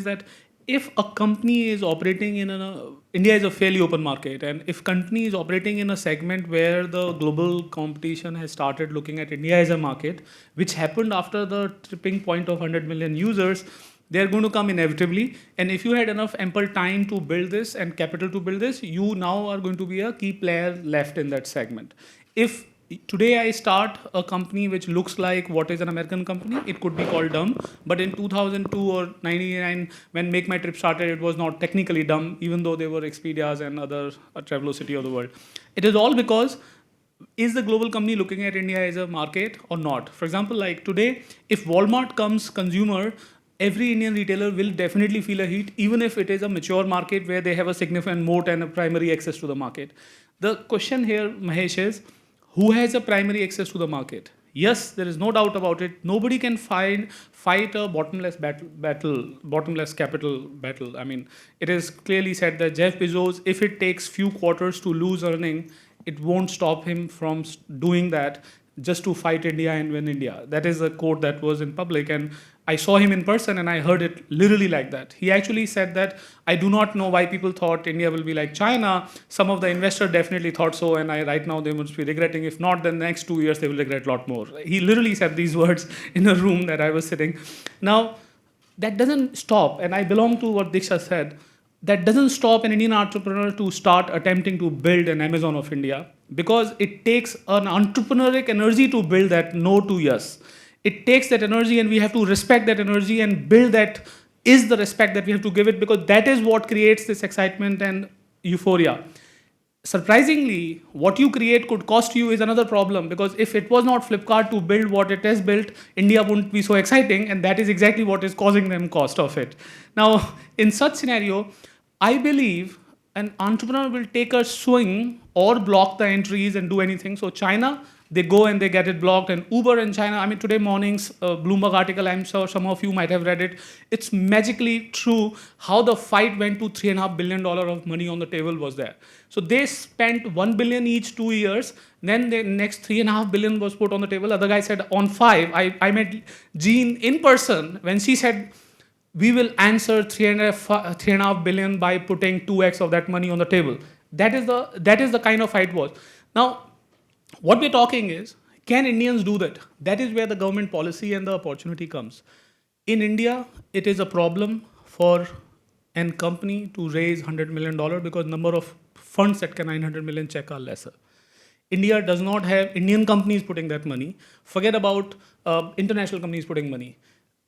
is that if a company is operating in India is a fairly open market, and if company is operating in a segment where the global competition has started looking at India as a market, which happened after the tipping point of 100 million users, they're going to come inevitably. And if you had enough ample time to build this and capital to build this, you now are going to be a key player left in that segment. If today I start a company which looks like what is an American company, it could be called dumb. But in 2002 or 99, when Make My Trip started, it was not technically dumb, even though there were Expedias and other Travelocity of the world. It is all because is the global company looking at India as a market or not? For example, like today, if Walmart comes consumer, every Indian retailer will definitely feel a heat, even if it is a mature market where they have a significant moat and a primary access to the market. The question here, Mahesh, is who has a primary access to the market? Yes, there is no doubt about it. Nobody can fight a bottomless bottomless capital battle. I mean, it is clearly said that Jeff Bezos, if it takes few quarters to lose earning, it won't stop him from doing that just to fight India and win India. That is a quote that was in public, and I saw him in person and I heard it literally like that. He actually said that I do not know why people thought India will be like China. Some of the investors definitely thought so, and right now they must be regretting. If not, then the next 2 years they will regret a lot more. He literally said these words in a room that I was sitting. Now, that doesn't stop, and I belong to what Diksha said. That doesn't stop an Indian entrepreneur to start attempting to build an Amazon of India, because it takes an entrepreneurial energy to build that no to yes. It takes that energy, and we have to respect that energy and build that is the respect that we have to give it, because that is what creates this excitement and euphoria. Surprisingly, what you create could cost you is another problem, because if it was not Flipkart to build what it has built, India wouldn't be so exciting, and that is exactly what is causing them cost of it. Now, in such scenario, I believe an entrepreneur will take a swing or block the entries and do anything. So China, they go and they get it blocked. And Uber in China, I mean, today morning's Bloomberg article, I'm sure some of you might have read it. It's magically true how the fight went to $3.5 billion of money on the table was there. So they spent $1 billion each 2 years. Then the next $3.5 billion was put on the table. Other guy said on 5. I met Jean in person when she said, we will answer 3.5 billion by putting 2x of that money on the table. That is the kind of fight was. Now, what we're talking is, can Indians do that? That is where the government policy and the opportunity comes. In India, it is a problem for a company to raise $100 million because number of funds that can 900 million check are lesser. India does not have Indian companies putting that money. Forget about international companies putting money.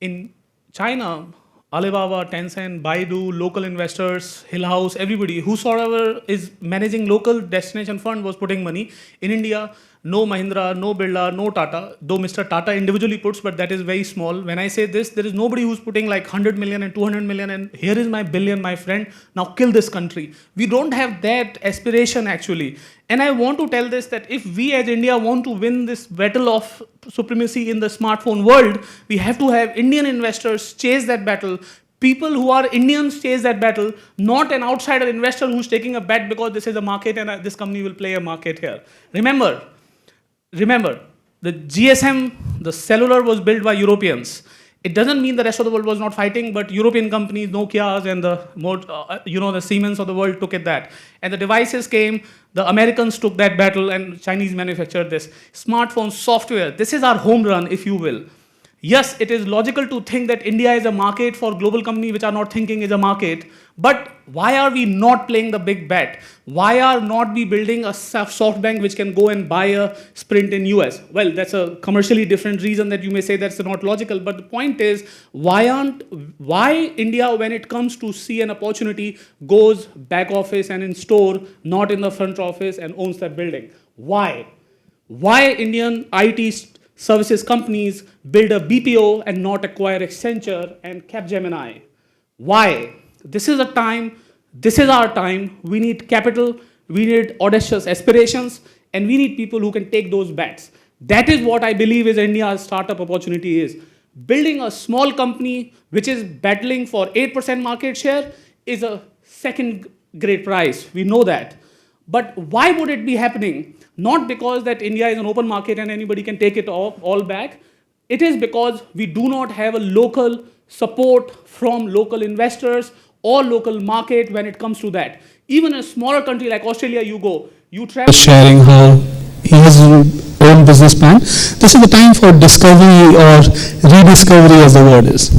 In China, Alibaba, Tencent, Baidu, local investors, Hill House, everybody, whosoever is managing local destination fund was putting money. In India, no Mahindra, no Birla, no Tata, though Mr. Tata individually puts, but that is very small. When I say this, there is nobody who's putting like 100 million and 200 million and here is my billion, my friend, now kill this country. We don't have that aspiration actually. And I want to tell this, that if we as India want to win this battle of supremacy in the smartphone world, we have to have Indian investors chase that battle. People who are Indians chase that battle, not an outsider investor who's taking a bet because this is a market and this company will play a market here. Remember, the GSM, the cellular was built by Europeans. It doesn't mean the rest of the world was not fighting, but European companies, Nokia's and the Siemens of the world took it that. And the devices came, the Americans took that battle and Chinese manufactured this. Smartphone software, this is our home run, if you will. Yes, it is logical to think that India is a market for global companies which are not thinking is a market. But why are we not playing the big bet? Why are not we building a SoftBank which can go and buy a Sprint in US? Well, that's a commercially different reason that you may say that's not logical. But the point is, why India, when it comes to see an opportunity, goes back office and in store, not in the front office and owns that building? Why? Why Indian IT services companies build a BPO and not acquire Accenture and Capgemini? Why? This is our time. We need capital, we need audacious aspirations, and we need people who can take those bets. That is what I believe is India's startup opportunity is. Building a small company which is battling for 8% market share is a second grade prize. We know that. But why would it be happening? Not because that India is an open market and anybody can take it all back. It is because we do not have a local support from local investors or local market when it comes to that. Even a smaller country like Australia, you travel. Sharing how he has his own business plan. This is the time for discovery or rediscovery, as the word is.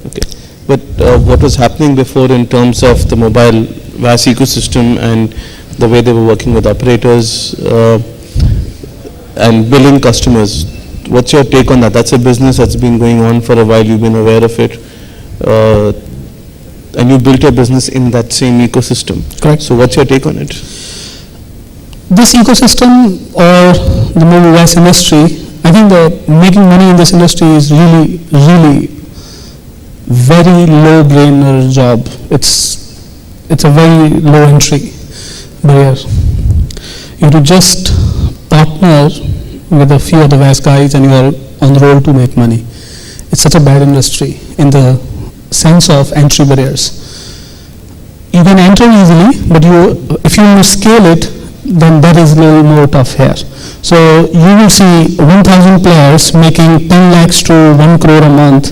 Okay. But what was happening before in terms of the mobile VAS ecosystem and the way they were working with operators and billing customers, what's your take on that? That's a business that's been going on for a while. You've been aware of it. And you built your business in that same ecosystem. Correct. So what's your take on it? This ecosystem or the mobile device industry, I think that making money in this industry is really, really very low brainer job. It's a very low entry barrier. You have to just partner with a few of the vast guys and you are on the road to make money. It's such a bad industry in the sense of entry barriers. You can enter easily, but if you want to scale it, then that is a little more tough here. So you will see 1,000 players making 10 lakhs to 1 crore a month,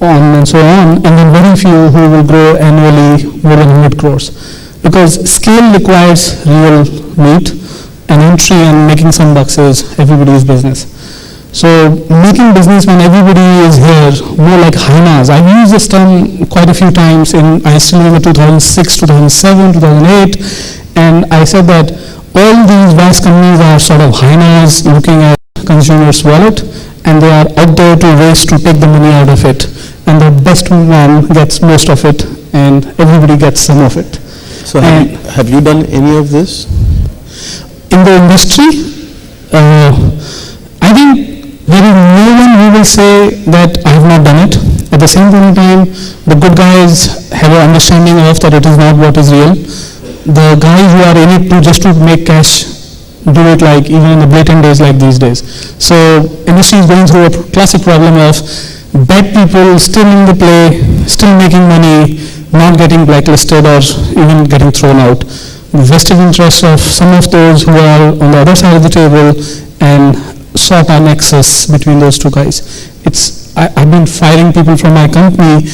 on and so on, and then very few who will grow annually more than 100 crores. Because scale requires real meat, and entry and making some bucks is everybody's business. So making business when everybody is here, more like hyenas. I've used this term quite a few times I still remember 2006, 2007, 2008, and I said that all these vast companies are sort of hyenas looking at consumers' wallet, and they are out there to race to take the money out of it. And the best one gets most of it, and everybody gets some of it. So have you done any of this? In the industry, I think there is no one who will say that I have not done it. At the same point in time, the good guys have an understanding of that it is not what is real. The guys who are in it to just to make cash do it like even in the blatant days like these days. So industry is going through a classic problem of bad people still in the play, still making money, not getting blacklisted or even getting thrown out. The vested interest of some of those who are on the other side of the table and sort our nexus between those two guys. I've been firing people from my company.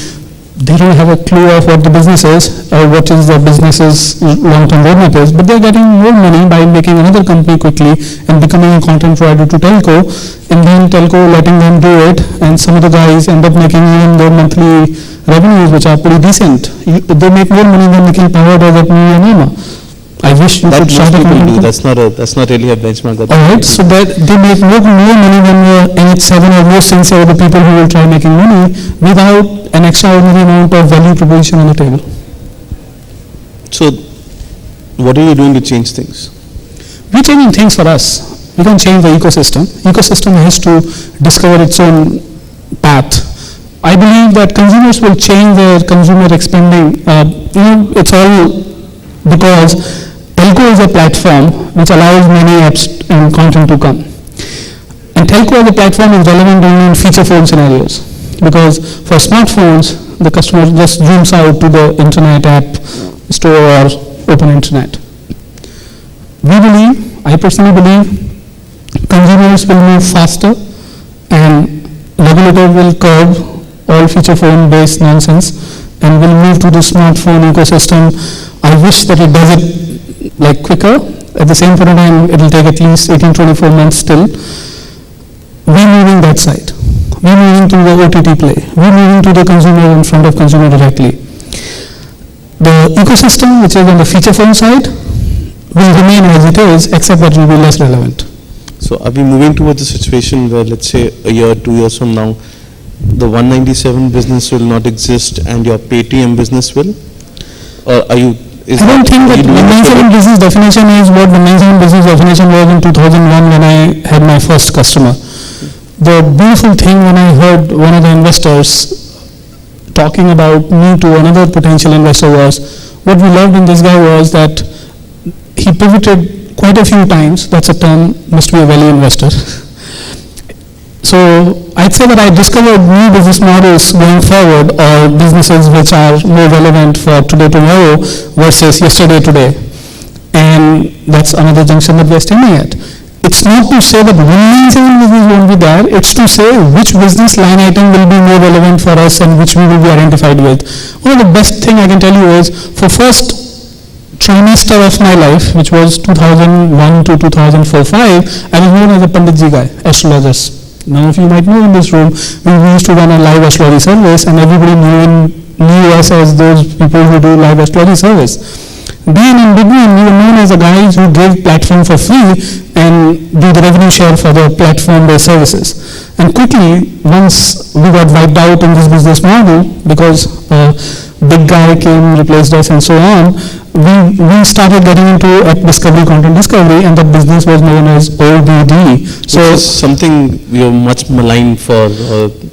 They don't have a clue of what the business is or what is the business's long-term roadmap is, but they're getting more money by making another company quickly and becoming a content provider to telco, and then telco letting them do it, and some of the guys end up making even their monthly revenues, which are pretty decent. They make more money than Nikhil Power does at me and Emma. I wish you could most people do. That's not really a benchmark. Alright, so that they make more money than NH7 or most sincere the people who will try making money without an extraordinary amount of value proposition on the table. So, what are you doing to change things? We're changing things for us. We can change the ecosystem. Ecosystem has to discover its own path. I believe that consumers will change their consumer expanding. It's all because telco is a platform which allows many apps and content to come. And telco as a platform is relevant only in feature phone scenarios, because for smartphones, the customer just zooms out to the internet app store or open internet. I personally believe, consumers will move faster and regulator will curb all feature phone based nonsense and will move to the smartphone ecosystem. I wish that it does it like quicker. At the same point in time, it will take at least 18-24 months still. We're moving that side. We're moving to the OTT play. We're moving to the consumer in front of consumer directly. The ecosystem, which is on the feature phone side, will remain as it is, except that it will be less relevant. So are we moving towards a situation where, let's say, a year, 2 years from now, the 197 business will not exist and your Paytm business will? Or are you? I don't think that 197 business definition is what 197 business definition was in 2001 when I had my first customer. The beautiful thing when I heard one of the investors talking about me to another potential investor was, what we loved in this guy was that he pivoted quite a few times. That's a term, must be a value investor. So I'd say that I discovered new business models going forward, or businesses which are more relevant for today, tomorrow versus yesterday, today. And that's another junction that we're standing at. it's not to say that 197 business won't be there, it's to say which business line item will be more relevant for us and which we will be identified with. One of the best thing I can tell you is, for first trimester of my life, which was 2001 to 2004-5, I was known as a Panditji guy, astrologist. None of you might know in this room, we used to run a live astrology service and everybody knew us as those people who do live astrology service. Then in between, we were known as the guys who gave platform for free and do the revenue share for the platform-based services. And quickly, once we got wiped out in this business model because a big guy came, replaced us, and so on, we started getting into app discovery, content discovery, and the business was known as OBD. So which is something you're much maligned for.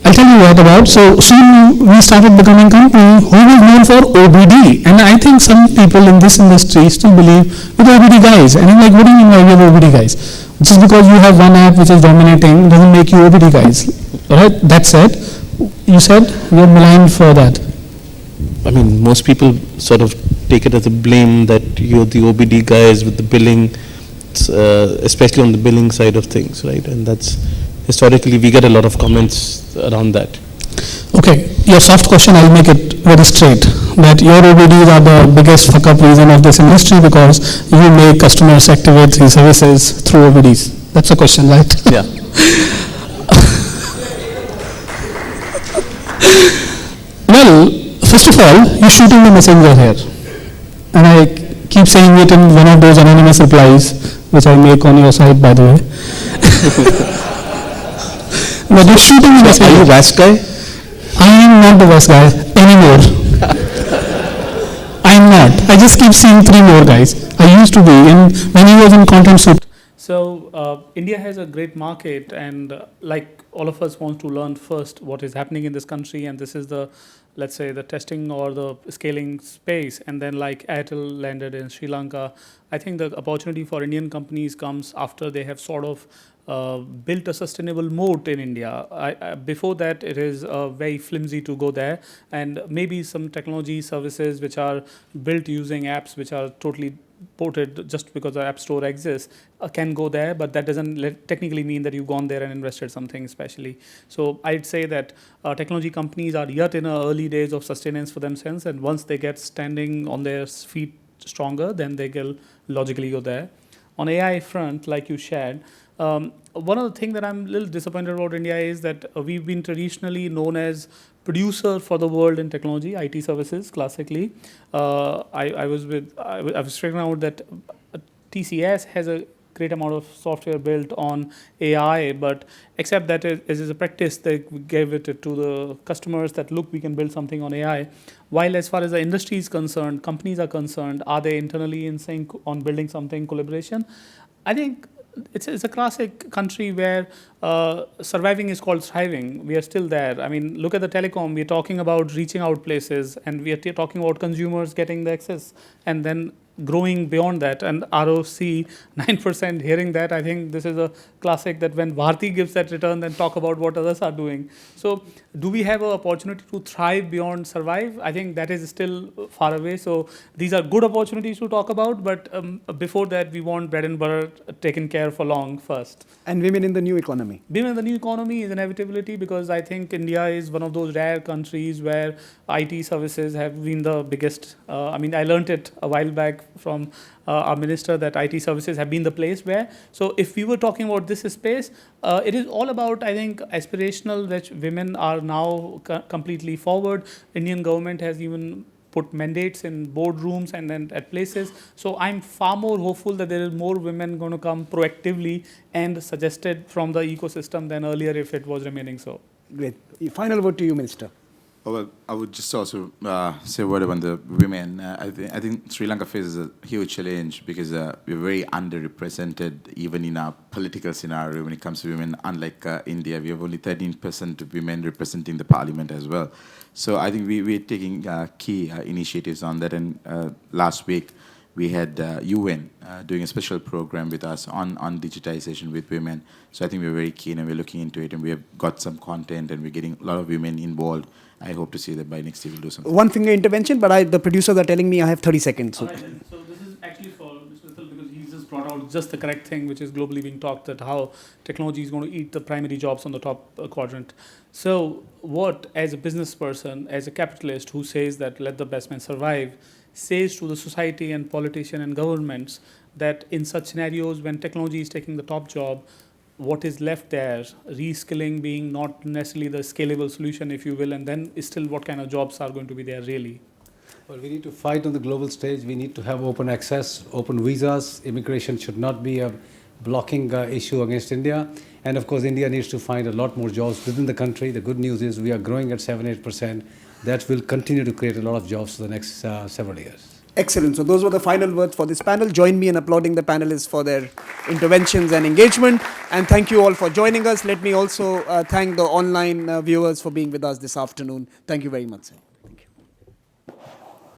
I'll tell you what about. So soon we started becoming a company who was known for OBD. And I think some people in this industry still believe with OBD guys. And I'm like, what do you mean by we have OBD guys? Just because you have one app which is dominating doesn't make you OBD guys. Alright, that said, you said you're maligned for that. I mean, most people sort of take it as a blame that you're the OBD guys with the billing, especially on the billing side of things, right? And that's historically, we get a lot of comments around that. Okay, your soft question, I'll make it very straight. That your OBDs are the biggest fuck up reason of this industry because you make customers activate these services through OBDs. That's the question, right? Yeah. Well, first of all, you're shooting the messenger here. And I keep saying it in one of those anonymous replies, which I make on your site, by the way. But you're shooting the messenger. Are you VAS guy? I am not the VAS guy anymore. I'm not. I just keep seeing 3 more guys. I used to be when he was in Content Suite. So India has a great market, and like all of us want to learn first what is happening in this country, and this is the, let's say, the testing or the scaling space. And then like Airtel landed in Sri Lanka, I think the opportunity for Indian companies comes after they have sort of built a sustainable moat in India. Before that, it is very flimsy to go there, and maybe some technology services which are built using apps which are totally ported just because the app store exists can go there, but that doesn't technically mean that you've gone there and invested something especially. So I'd say that technology companies are yet in the early days of sustenance for themselves, and once they get standing on their feet stronger, then they will logically go there. On AI front, like you shared, one of the things that I'm a little disappointed about India is that we've been traditionally known as producer for the world in technology, IT services, classically. I was figuring out that TCS has a great amount of software built on AI, but except that as is a practice, they gave it to the customers that, look, we can build something on AI. While as far as the industry is concerned, companies are concerned, are they internally in sync on building something collaboration? I think it's a classic country where surviving is called thriving. We are still there. I mean, look at the telecom. We're talking about reaching out places, and we are talking about consumers getting the access, and then growing beyond that. And ROC 9%, hearing that, I think this is a classic that when Bharti gives that return, then talk about what others are doing. So do we have an opportunity to thrive beyond survive? I think that is still far away. So these are good opportunities to talk about, but before that, we want bread and butter taken care for long first. And women in the new economy. Women in the new economy is inevitability, because I think India is one of those rare countries where IT services have been the biggest. I mean, I learned it a while back from our minister that IT services have been the place where. So if we were talking about this space, it is all about, I think, aspirational, which women are now completely forward. Indian government has even put mandates in boardrooms and then at places. So I'm far more hopeful that there is more women going to come proactively and suggested from the ecosystem than earlier if it was remaining so. Great. Final word to you, Minister. Oh, well, I would just also say a word about the women. I think Sri Lanka faces a huge challenge because we're very underrepresented even in our political scenario when it comes to women. Unlike India, we have only 13% of women representing the parliament as well. So I think we're taking key initiatives on that. And last week, we had UN doing a special program with us on digitization with women. So I think we're very keen and we're looking into it, and we have got some content and we're getting a lot of women involved. I hope to see that by next year we'll do something. One finger intervention, but the producers are telling me I have 30 seconds. So. So this is actually for Mr. Mittal, because he just brought out just the correct thing, which is globally being talked, that how technology is going to eat the primary jobs on the top quadrant. So what, as a business person, as a capitalist who says that let the best man survive, says to the society and politicians and governments that in such scenarios when technology is taking the top job, what is left there, reskilling being not necessarily the scalable solution, if you will, and then still what kind of jobs are going to be there really? Well, we need to fight on the global stage. We need to have open access, open visas. Immigration should not be a blocking issue against India. And of course, India needs to find a lot more jobs within the country. The good news is we are growing at 7-8%. That will continue to create a lot of jobs for the next several years. Excellent. So those were the final words for this panel. Join me in applauding the panelists for their interventions and engagement. And thank you all for joining us. Let me also thank the online viewers for being with us this afternoon. Thank you very much, sir.